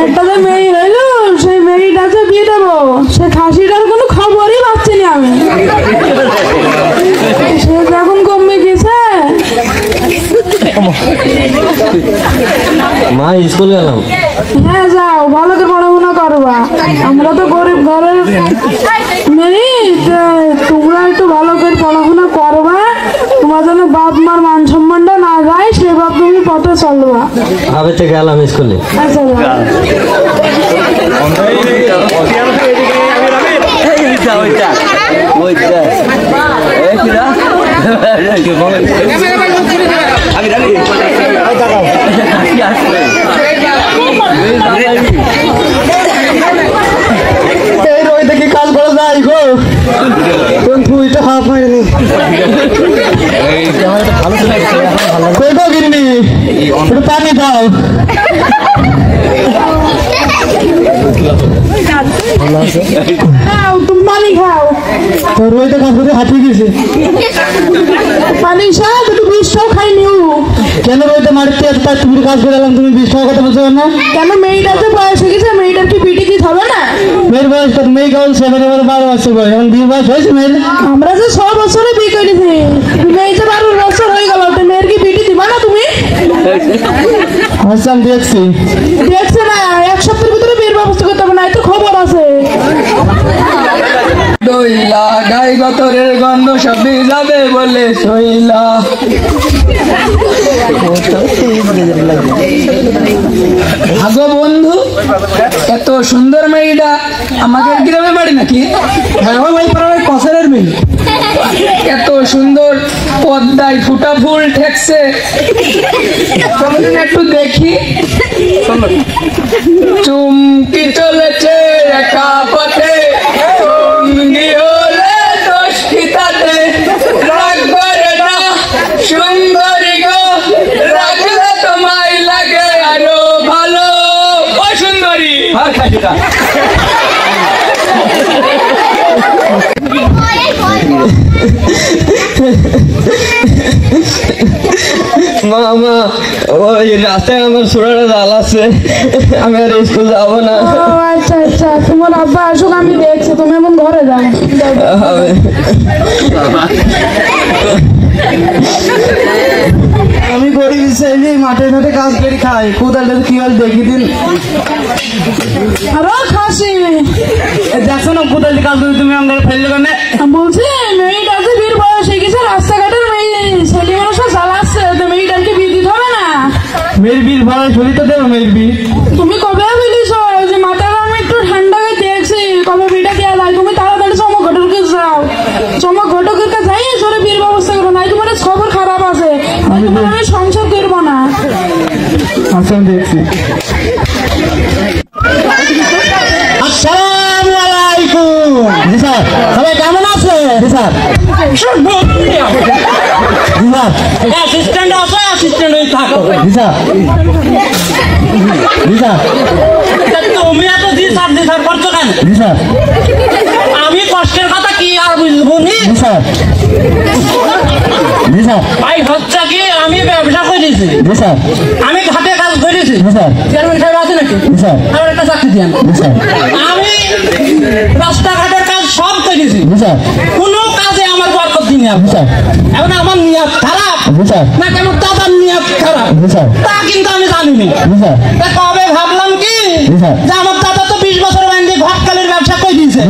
একটা যে মেয়ে হইলো সেই মেয়েটা যে বিয়ে দেবো সে খাসিটার কোনো খবরই পাচ্ছি না আমি। সে যখন কমে গেছে মা স্কুল গেলাম। হ্যাঁ যাও, ভালো করে পড়াশোনা করবা। আমরা তো গরিব ঘরের মেয়ে, তোমরা একটু ভালো করে পড়াশোনা করবা, তোমার যেন বাপ মার মান সম্মানটা না যায় সেভাবে তুমি পথে চলবা। আবে থেকে গেলাম স্কুলে। আচ্ছা দেখি কাজ করা যায় গো, তুইটা হাফ হয়নি পানি দাও। তুমি পানি খাও, তোর ওইটা কাজ করতে হাঁটিয়ে গেছে পানি খাও, একটু বিষটাও খাই নিও। কেন রইতে মারতে তুমি কাজ করে এলাম, তুমি 20 টাকা কথা বলছো না? কেন মেয়েটা তো বয়স হয়ে গেছে, মেয়েটার কি পিটি কি হবে না? মেয়ের বয়স কত? মেয়ে কেবল 12 বছর বয়স, এখন বিয়ে বয়স হয়েছে মেয়ের। আমরা যে 6 বছরে বিয়ে করেছি, মেয়ে যে 12 বছর হয়ে গেল, মেয়ের কি পিটি দিবা না তুমি? আচ্ছা আমি দেখছি না, 1 সপ্তাহের ভিতরে বিয়ের ব্যবস্থা করতে হবে, না তো খবর আছে। দইলা গাই গতরের গন্ধ সবই যাবে বলে শৈলা। ভাগো বন্ধু, এত সুন্দর মেয়েটা আমাদের গ্রামে বাড়ি নাকি? হ্যাঁ ভাই, প্রায় কসের মেয়ে। এত সুন্দর পদ্মায় ফুটা ফুল ঠেকছে, কোনদিন একটু দেখি। চুমকি চলেছে একা পথে, সঙ্গী হলে দোষ কি তাতে? রাগ করে না সুন্দরী গো, রাখলে তোমায় লাগে আরো ভালো। ও সুন্দরী, আর খাইটা মামা, ওই রাস্তায় আমার ছোড়াটা জাল আছে, আমি আর স্কুল যাবো না। আচ্ছা আচ্ছা, তোমার আব্বা আসুক, আমি দেখছি, তুমি এখন ঘরে যাও। আমি গরিব ছেলে, মাঠে ঘাটে কাজ করে খাই, কোদালটা কি হল দেখি দিন। আরো খাসি দেখছো না কোদালটি কাজ করে তুমি আমাকে ফেললে কেন? বলছি মেয়েটা যে বিয়ের বয়স হয়ে গেছে, রাস্তাঘাটের মেয়ে ছেলে মানুষ জ্বালাচ্ছে, তো মেয়েটাকে বিয়ে দিতে হবে না? মেয়ের বীর ভাড়া ছড়ি তো দেবো মেয়ের বীর। তুমি কবে বলিস যে মাথাটা আমি একটু ঠান্ডা হয়ে দেখছি, কবে বিয়েটা দেওয়া যায়? তুমি তাড়াতাড়ি চমক ঘটকের যাও, চমক ঘটকের কাছে যাই সরে বিয়ের ব্যবস্থা করো, নাই তোমার খবর খারাপ আছে, আমি সংসার করবো না। আচ্ছা আমি দেখছি। আসসালামু আলাইকুম। জি স্যার, সবাই কেমন আছে? জি স্যার। অ্যাসিস্ট্যান্ট আছে, অ্যাসিস্ট্যান্ট হয়ে থাকো। জি স্যার। জি স্যার। তুমি এত জি স্যার করছো কেন? জি স্যার। আমি কষ্টের কথা কি আর বুঝবো নি? জি স্যার। জি স্যার। ভাই হচ্ছে কি, আমি ব্যবসা করেছি। জি স্যার। আমি ঘাটে কাজ করেছি। জি স্যার। চেয়ারম্যান সাহেব আছে নাকি? জি স্যার। আমার একটা চাকরি দিন। জি স্যার। আমি রাস্তাঘাটের কাজ সব করেছি। জি স্যার। কোনো কাজে আমার বরকত দিন না। জি স্যার। এখন আমার নিয়ত খারাপ। জি স্যার। না কেন দাদার নিয়ত খারাপ? জি স্যার। তা কিন্তু আমি জানি না। জি স্যার। তা কবে ভাবলাম কি, জি স্যার, যে আমার দাদা তো 20 বছর বাইন্দে ঘটকালের ব্যবসা করে দিয়েছে,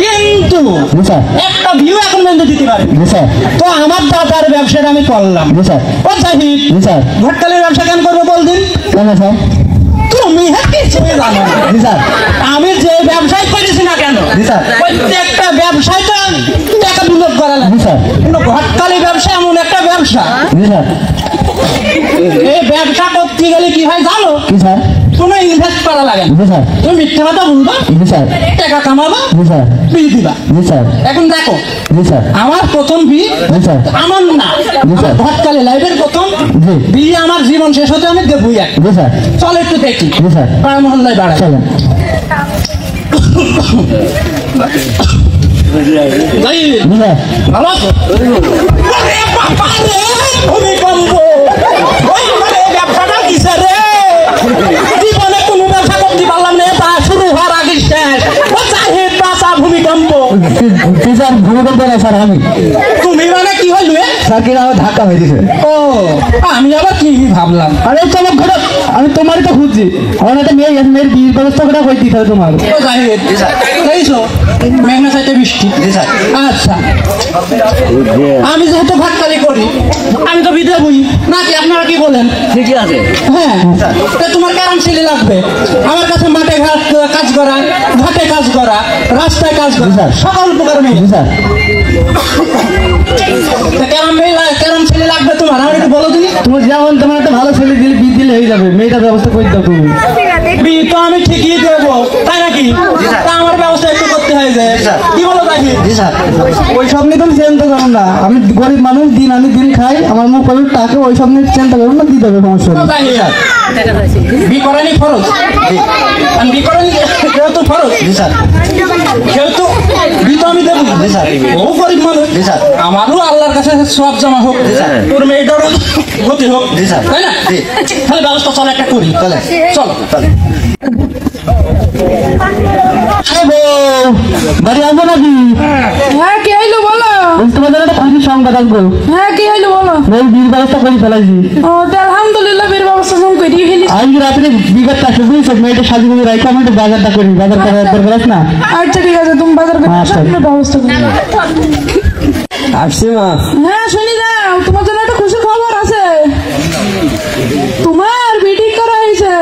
কিন্তু জি স্যার একটা ভিউ এখন বাইন্দে দিতে পারে। জি স্যার। তো আমার দাদার ব্যবসাটা আমি করলাম। জি স্যার। ও জাহিদ, জি স্যার, ঘটকালের ব্যবসা কেন করবো বলদিন? কেন স্যার? তুমি কিছুই জানো না। জি স্যার। আমি যে ব্যবসায় করেছি না কেন, জি স্যার, প্রত্যেকটা ব্যবসায় তো টাকা বিনিয়োগ করা লাগে। জি স্যার। কিন্তু ঘটকালি ব্যবসা এমন একটা ব্যবসা, জি স্যার, এই ব্যবসা করতে গেলে কি হয় জানো? কি স্যার? কোনো ইনভেস্ট করা লাগে না। জি স্যার। তুমি মিথ্যা কথা বলবা। জি স্যার। টাকা কামাবা। জি স্যার। বিয়ে দিবা। জি স্যার। এখন দেখো, জি স্যার, আমার প্রথম বিয়ে, জি স্যার, আমার না, জি স্যার, ঘটকালি লাইফের প্রথম বিয়ে, আমার জীবন শেষ হতে আমি দেবই এক। জি স্যার। চল একটু দেখি। জি স্যার। পাড়া মহল্লায় বাড়া চলেন। ভালো আছো? ব্যবসাটা কিসে রে? জীবনে কোনো ব্যবসা না স্যার আমি। তুমি মানে কি হইল? স্যার কিনা আমার ধাক্কা হয়ে দিছে। ও আমি আবার কি ভাবলাম। আরে চমক ঘটক, আমি তোমারই তো খুঁজছি। আমার একটা মেয়ে আছে, মেয়ের বিয়ের ব্যবস্থা করে হয়ে দিতে হবে তোমার। ও জাহিদ দেখছো মেঘনা সাইতে বৃষ্টি। আচ্ছা আমি যেহেতু ভাতকালি করি আমি তো বিদে বই নাকি, আপনারা কি বলেন? ঠিকই আছে। হ্যাঁ তা তোমার কারণ ছেলে লাগবে আমার কাছে, মাঠে ঘাট কাজ করা, ঘাটে কাজ করা, রাস্তায় কাজ করা, সকল প্রকার মেয়ে। স্যার কেরম ছেলে লাগবে তোমার, আমার একটু বলো তুমি। তোমার যেমন তোমার একটা ভালো ছেলে দিলে বিয়ে দিলে হয়ে যাবে, মেয়েটার ব্যবস্থা করে দাও তুমি। বিয়ে তো আমি ঠিকই দেবো, তাই নাকি? তা আমার ব্যবস্থা একটু করতে হয় যে, কি বলো তাই? ওই সব নিয়ে তুমি চিন্তা করো না, আমি গরিব মানুষ, দিন আনি দিন খাই, আমার মুখ পাবে টাকা, ওই সব নিয়ে চিন্তা করো না, দিয়ে দেবে সমস্যা নেই। বিয়ে করানি ফরজ, আমি বিয়ে করানি যেহেতু ফরজ সেহেতু বিয়ে তো আমি দেবো। ও গরিব মানুষ, আমারও আল্লাহর কাছে সব জমা হোক, তোর মেয়েটারও গতি হোক, তাই না? তাহলে ব্যবস্থা চলো একটা করি, চলো। বাড়ি আসবো নাকি? হ্যাঁ কি হইলো বলো? তোমাদের একটা খুশি সংবাদ আসবো, হ্যাঁ কি হইলো বলো? মেয়ের বিয়ের ব্যবস্থা করে ফেলাইছি। ও তো আলহামদুলিল্লাহ বের ব্যবস্থা সব করে ফেলি। আজকে রাত্রে বিগতটা আসবে বুঝছো, মেয়েটা সাজি করে রাখি, আমি একটু বাজারটা করি, বাজার করার দরকার আছে না? আচ্ছা ঠিক আছে, তুমি বাজার করে আচ্ছা। ব্যবস্থা করো। আসছি মা। হ্যাঁ শুনি যাও, তোমার জন্য একটা খুশি খবর আছে, তোমার বিটি করা হয়েছে।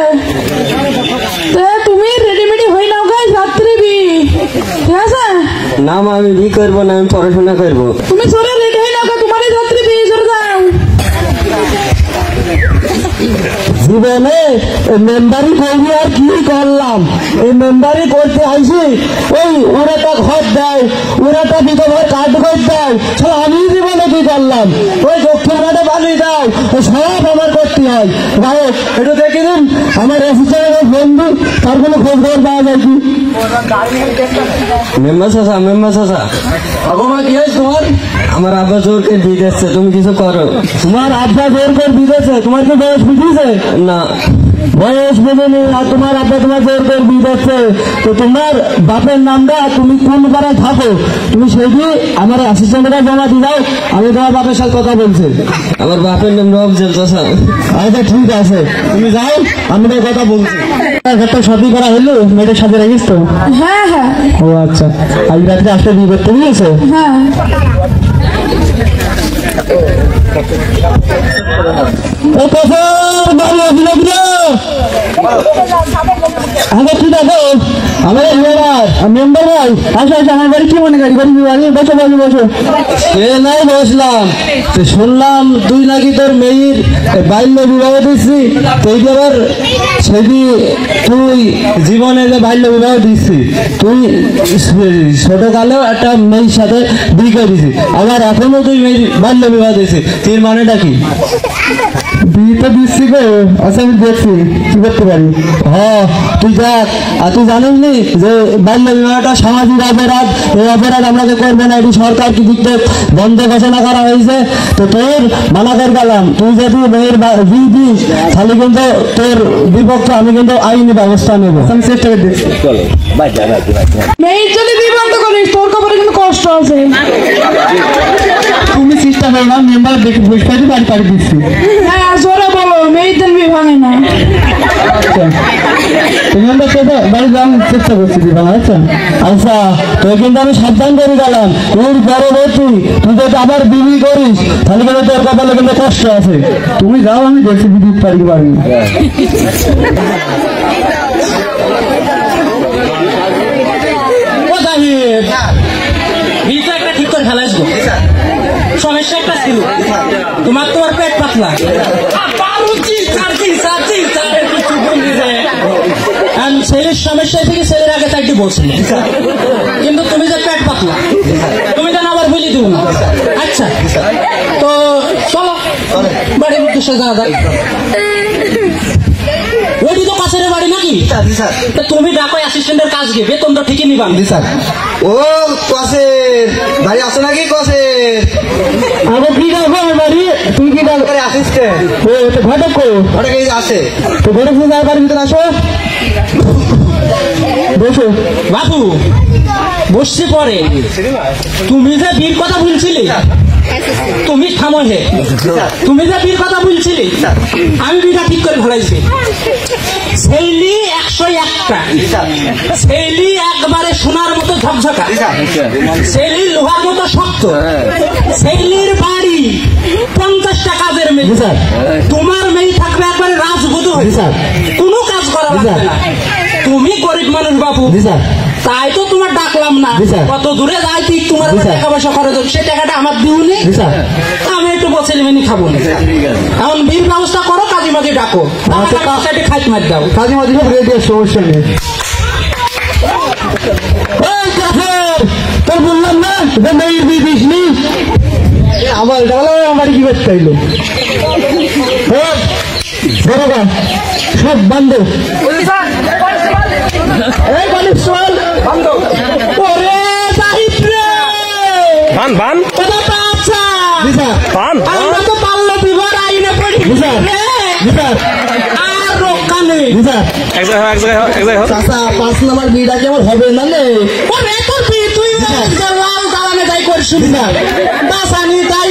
তো তুমি রেডিমেডি হয়ে নাও গাইস, রাত্রি বি, ঠিক আছে? না মা, আমি বিয়ে করবো না, আমি পড়াশোনা করবো। তুমি সরে রেডি হয়ে নাও, তোমার এই রাত্রি বি, সরে যাও। জীবনে মেম্বারি করবি আর কি করলাম, এই মেম্বারি করতে আইসি, ওই ওরা একটা ঘর দেয়, ওরা একটা বিধবার কার্ড করে দেয়, তাহলে আমি জীবনে কি করলাম, ওই দক্ষিণ ঘাটে বানিয়ে দাও, সব আমার করতে হয়। গায়ক একটু দেখে দিন, আমার অফিসারের বন্ধু, তার কোনো খোঁজ খবর পাওয়া যায় কি? মেম্বার চাচা আবমা কি হয়েছে তোমার? আমার আব্বা জোর করে দিয়ে দিচ্ছে, তুমি কিছু করো। তোমার আব্বা জোর করে দিয়ে দিচ্ছে, তোমার কি বয়স বুঝিয়েছে? না বয়স বুঝেনি, আর তোমার আব্বা তোমার জোর করে দিয়ে দিচ্ছে। তো তোমার বাপের নামটা তুমি কোন পাড়ায় থাকো, তুমি সেইটি আমার অ্যাসিস্ট্যান্টরা জমা দিয়ে দাও, আমি তোমার বাপের সাথে কথা বলছি। আমার বাপের নাম রবজেল চাচা। আচ্ছা ঠিক আছে, তুমি যাও, আমি তো কথা বলছি। একটা সবই করা হলো, মেয়েটার সাথে রাখিস তো? হ্যাঁ হ্যাঁ ও আচ্ছা, আজ রাত্রে আসলে বিয়ে করতে দিয়েছে? হ্যাঁ। ও প্রফেসর বাড়ি আসলে দিও। আগে ঠিক আছে, আমার মেম্বার ভাই আসো আসো, আমার বাড়ি কি মনে করি বাড়ি বাড়ি, বসো বসো বসো। সে নাই বসলাম, তো শুনলাম তুই নাকি তোর মেয়ের বাল্য বিবাহ দিচ্ছি, তুই আবার সেদি তুই জীবনে যে বাল্য বিবাহ দিচ্ছি, তুই ছোটকালেও একটা মেয়ের সাথে বিয়ে করে দিছি, আবার এখনো তুই মেয়ের বাল্য বিবাহ দিচ্ছি, তুই মানেটা কি? বিয়ে তো দিচ্ছি গো, আচ্ছা আমি দেখছি কি করতে পারি। হ্যাঁ তুই দেখ, আর তুই জানিস নি যে বাল্য বিবাহটা সামাজিক অপরাধ, এই অপরাধ আমরা যে করবো না, এটি সরকার কি দিতে বন্ধ ঘোষণা করা হয়েছে। তো তোর মানা করে গেলাম, তুই যদি মেয়ের বিয়ে দিস তাহলে কিন্তু তোর বিপক্ষে আমি কিন্তু আইনি ব্যবস্থা নেবো, আমি চেষ্টা করে দেখছি। মেয়ের যদি বিয়ে বন্ধ করিস, তোর কপালে কিন্তু কষ্ট আছে। তুমি চেষ্টা করো না, মেম্বার দেখে বুঝতে বাড়ি পাড়ি দিচ্ছি। হ্যাঁ জোরে বলো, মেয়েদের বিয়ে ভাঙে না। তুমি আমরা বাড়ি যাওয়ার চেষ্টা করছি দিবা। আচ্ছা আচ্ছা, তোর কিন্তু আমি সাবধান করে গেলাম, তোর পরবর্তী তুই যদি আবার বিবি করিস তাহলে কিন্তু তোর কপালে কিন্তু কষ্ট আছে। তুমি যাও, আমি দেখছি বিদ্যুৎ পারি পারি। ও জাহিদ বিয়েটা একটা ঠিক করে ফেলাইস গো, সমস্যা একটা ছিল, তোমার পেট পাতলা, ছেলের সমস্যা থেকে ছেলের আগে তাই বলছিল, কিন্তু তুমি যে পেট পাতলা, তুমি যেন আবার বলি দিব না। আচ্ছা তো চলো বাড়ির উদ্দেশ্যে যাওয়া যাক। ওইটি তো কাছের বাড়ি নাকি? তুমি ডাকো অ্যাসিস্ট্যান্টের কাজ গিয়ে বেতন তো ঠিকই নিবান। ও কসের বাড়ি আছে নাকি? কসের আমার কি ডাকবো বাড়ি, তুই কি ডাকবে? অ্যাসিস্ট্যান্ট ও তো ঘটক কো, ঘটক এই আছে তো, ঘটক বাড়ির ভিতরে আসো, বসো। বাবু বসছি পরে তুমি যে বীর কথা বলছিলে তুমি থামো হে তুমি যে বীর কথা বলছিলে আমি বিটা ঠিক করে ফেলাইছি সেইলি 101টা সেইলি একবারে সোনার মতো ঝকঝকা সেইলি লোহার মতো শক্ত সেইলির বাড়ি 50টা কাজের মেয়ে তোমার মেয়ে থাকবে একবারে রাজবধূ হয়ে কোনো কাজ করা লাগবে না তুমি গরিব মানুষ বাবু তাই তো তোমার ডাকলাম না কত দূরে যাই ঠিক তোমার টাকা পয়সা খরচ হচ্ছে সেই টাকাটা আমার দিউনি আমি একটু বসে মেনি খাবো না এখন বীর ব্যবস্থা করো কাজী মাঝি ডাকো খাইতে মার দাও কাজী মাঝি সব রেডি আছে সমস্যা নেই তোর বললাম না মেয়ের বিয়ে দিস নি আমার আমার কি করতে চাইলো সব বন্ধ পাঁচ নম্বর বিটা কেমন হবে না তুই লাল দালানে তাই করছি বাসানি তাই